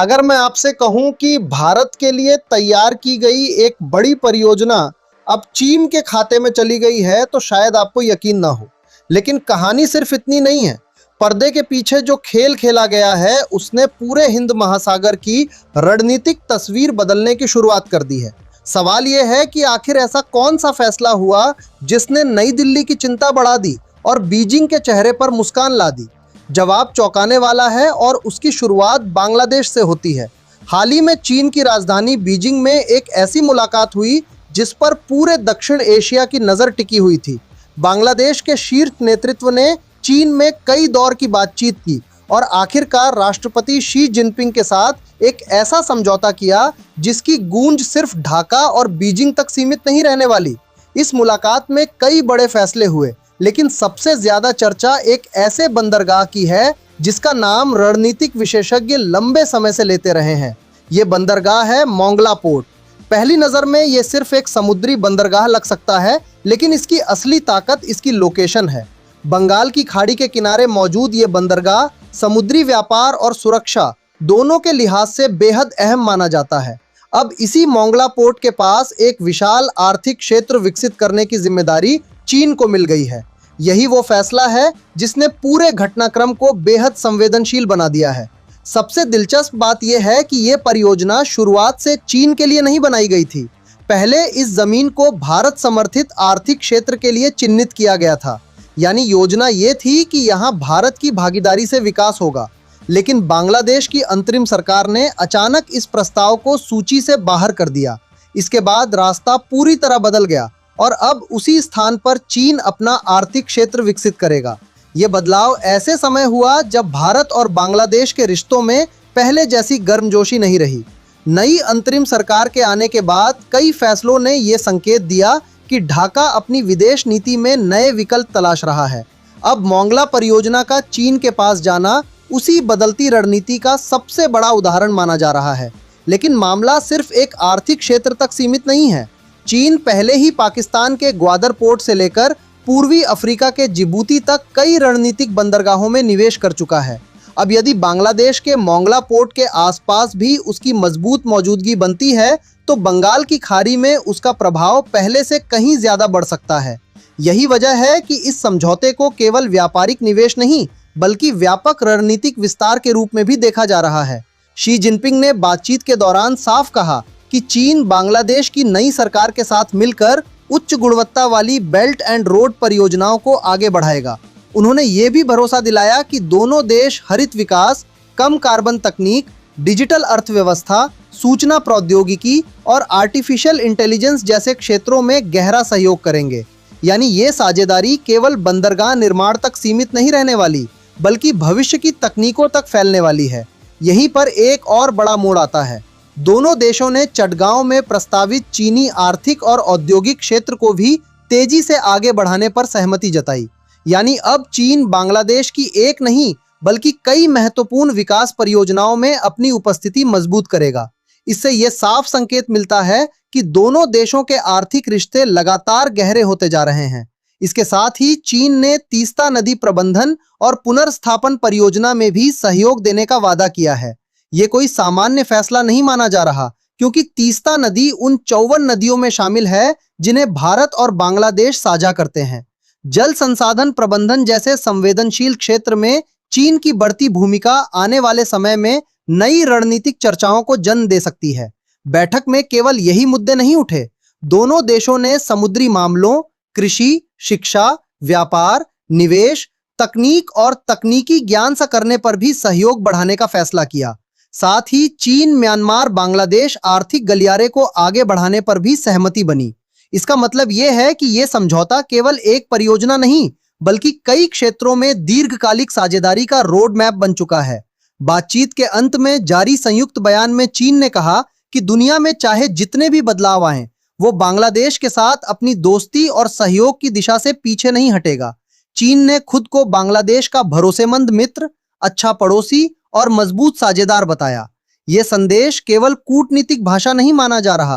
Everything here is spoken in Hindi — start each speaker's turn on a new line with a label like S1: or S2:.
S1: अगर मैं आपसे कहूं कि भारत के लिए तैयार की गई एक बड़ी परियोजना अब चीन के खाते में चली गई है तो शायद आपको यकीन ना हो। लेकिन कहानी सिर्फ इतनी नहीं है। पर्दे के पीछे जो खेल खेला गया है उसने पूरे हिंद महासागर की रणनीतिक तस्वीर बदलने की शुरुआत कर दी है। सवाल यह है कि आखिर ऐसा कौन सा फैसला हुआ जिसने नई दिल्ली की चिंता बढ़ा दी और बीजिंग के चेहरे पर मुस्कान ला दी। जवाब चौंकाने वाला है और उसकी शुरुआत बांग्लादेश से होती है। हाल ही में चीन की राजधानी बीजिंग में एक ऐसी मुलाकात हुई जिस पर पूरे दक्षिण एशिया की नज़र टिकी हुई थी। बांग्लादेश के शीर्ष नेतृत्व ने चीन में कई दौर की बातचीत की और आखिरकार राष्ट्रपति शी जिनपिंग के साथ एक ऐसा समझौता किया जिसकी गूंज सिर्फ ढाका और बीजिंग तक सीमित नहीं रहने वाली। इस मुलाकात में कई बड़े फैसले हुए, लेकिन सबसे ज्यादा चर्चा एक ऐसे बंदरगाह की है जिसका नाम रणनीतिक विशेषज्ञ लंबे समय से लेते रहे हैं। ये बंदरगाह है मोंगला पोर्ट। पहली नज़र में ये सिर्फ एक समुद्री बंदरगाह लग सकता है, लेकिन इसकी असली ताकत इसकी लोकेशन है। बंगाल की खाड़ी के किनारे मौजूद ये बंदरगाह समुद्री व्यापार और सुरक्षा दोनों के लिहाज से बेहद अहम माना जाता है। अब इसी मोंगला पोर्ट के पास एक विशाल आर्थिक क्षेत्र विकसित करने की जिम्मेदारी चीन को मिल गई है। यही वो फैसला है जिसने पूरे घटनाक्रम को बेहद संवेदनशील बना दिया है। सबसे दिलचस्प बात यह है कि यह परियोजना शुरुआत से चीन के लिए नहीं बनाई गई थी। पहले इस जमीन को भारत समर्थित आर्थिक क्षेत्र के लिए चिन्हित किया गया था, यानी योजना ये थी कि यहाँ भारत की भागीदारी से विकास होगा। लेकिन बांग्लादेश की अंतरिम सरकार ने अचानक इस प्रस्ताव को सूची से बाहर कर दिया। इसके बाद रास्ता पूरी तरह बदल गया और अब उसी स्थान पर चीन अपना आर्थिक क्षेत्र विकसित करेगा। ये बदलाव ऐसे समय हुआ जब भारत और बांग्लादेश के रिश्तों में पहले जैसी गर्मजोशी नहीं रही। नई अंतरिम सरकार के आने के बाद कई फैसलों ने ये संकेत दिया कि ढाका अपनी विदेश नीति में नए विकल्प तलाश रहा है। अब मोंगला परियोजना का चीन के पास जाना उसी बदलती रणनीति का सबसे बड़ा उदाहरण माना जा रहा है। लेकिन मामला सिर्फ एक आर्थिक क्षेत्र तक सीमित नहीं है। चीन पहले ही पाकिस्तान के ग्वादर पोर्ट से लेकर पूर्वी अफ्रीका के जिबूती तक कई रणनीतिक बंदरगाहों में निवेश कर चुका है। अब यदि बांग्लादेश के मोंगला पोर्ट के आसपास भी उसकी मजबूत मौजूदगी बनती है तो बंगाल की खाड़ी में उसका प्रभाव पहले से कहीं ज्यादा बढ़ सकता है। यही वजह है कि इस समझौते को केवल व्यापारिक निवेश नहीं बल्कि व्यापक रणनीतिक विस्तार के रूप में भी देखा जा रहा है। शी जिनपिंग ने बातचीत के दौरान साफ कहा कि चीन बांग्लादेश की नई सरकार के साथ मिलकर उच्च गुणवत्ता वाली बेल्ट एंड रोड परियोजनाओं को आगे बढ़ाएगा। उन्होंने ये भी भरोसा दिलाया कि दोनों देश हरित विकास, कम कार्बन तकनीक, डिजिटल अर्थव्यवस्था, सूचना प्रौद्योगिकी और आर्टिफिशियल इंटेलिजेंस जैसे क्षेत्रों में गहरा सहयोग करेंगे। यानी ये साझेदारी केवल बंदरगाह निर्माण तक सीमित नहीं रहने वाली बल्कि भविष्य की तकनीकों तक फैलने वाली है। यहीं पर एक और बड़ा मोड़ आता है। दोनों देशों ने चटगांव में प्रस्तावित चीनी आर्थिक और औद्योगिक क्षेत्र को भी तेजी से आगे बढ़ाने पर सहमति जताई। यानी अब चीन बांग्लादेश की एक नहीं बल्कि कई महत्वपूर्ण विकास परियोजनाओं में अपनी उपस्थिति मजबूत करेगा। इससे यह साफ संकेत मिलता है कि दोनों देशों के आर्थिक रिश्ते लगातार गहरे होते जा रहे हैं। इसके साथ ही चीन ने तीस्ता नदी प्रबंधन और पुनर्स्थापन परियोजना में भी सहयोग देने का वादा किया है। ये कोई सामान्य फैसला नहीं माना जा रहा, क्योंकि तीस्ता नदी उन 54 नदियों में शामिल है जिन्हें भारत और बांग्लादेश साझा करते हैं। जल संसाधन प्रबंधन जैसे संवेदनशील क्षेत्र में चीन की बढ़ती भूमिका आने वाले समय में नई रणनीतिक चर्चाओं को जन्म दे सकती है। बैठक में केवल यही मुद्दे नहीं उठे। दोनों देशों ने समुद्री मामलों, कृषि, शिक्षा, व्यापार, निवेश, तकनीक और तकनीकी ज्ञान से करने पर भी सहयोग बढ़ाने का फैसला किया। साथ ही चीन म्यांमार बांग्लादेश आर्थिक गलियारे को आगे बढ़ाने पर भी सहमति बनी। इसका मतलब यह है कि यह समझौता केवल एक परियोजना नहीं बल्कि कई क्षेत्रों में दीर्घकालिक साझेदारी का रोड मैप बन चुका है। बातचीत के अंत में जारी संयुक्त बयान में चीन ने कहा कि दुनिया में चाहे जितने भी बदलाव आए वो बांग्लादेश के साथ अपनी दोस्ती और सहयोग की दिशा से पीछे नहीं हटेगा। चीन ने खुद को बांग्लादेश का भरोसेमंद मित्र, अच्छा पड़ोसी और मजबूत साझेदार बताया। यह संदेश केवल कूटनीतिक भाषा नहीं माना जा रहा